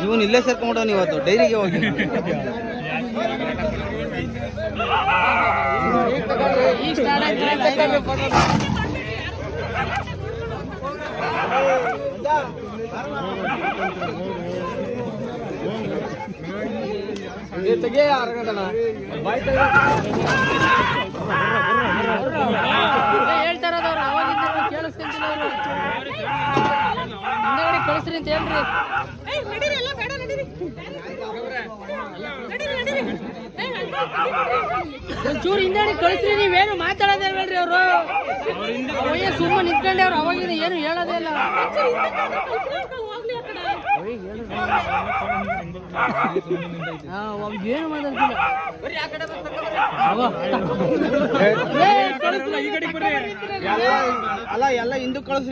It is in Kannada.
ಇವನು ಇಲ್ಲೇ ಸೇರ್ಕೊಂಡ್ಬಿಡೋನು ಇವತ್ತು ಡೈರಿಗೆ ಹೋಗಿ. ಹೇಳ್ತಾರದವ್ರು ಅವಾಗಿಂದ ಕೇಳಿಸ್ಕೊಂತೀನಿ ಹಿಂದಗಡೆ ಕಳಿಸ್ರಿ ಅಂತ ಹೇಳ್ರಿ. ಒಂಚೂರು ಹಿಂದಗಡೆ ಕಳಿಸ್ರಿ, ನೀವೇನು ಮಾತಾಡೋದೇ ಹೇಳ್ರಿ. ಅವರು ಅವಯ್ಯ ಸುಮ್ಮನೆ ನಿಂತ್ಕೊಂಡೆ ಅವ್ರು ಅವಾಗಿಂದ ಏನು ಹೇಳೋದೇ ಇಲ್ಲ. ಏನು ಮಾತಾಡ್ತಿಲ್ಲ. ಅಲ್ಲ ಎಲ್ಲ ಹಿಂದೂ ಕಳಿಸ್ರಿ.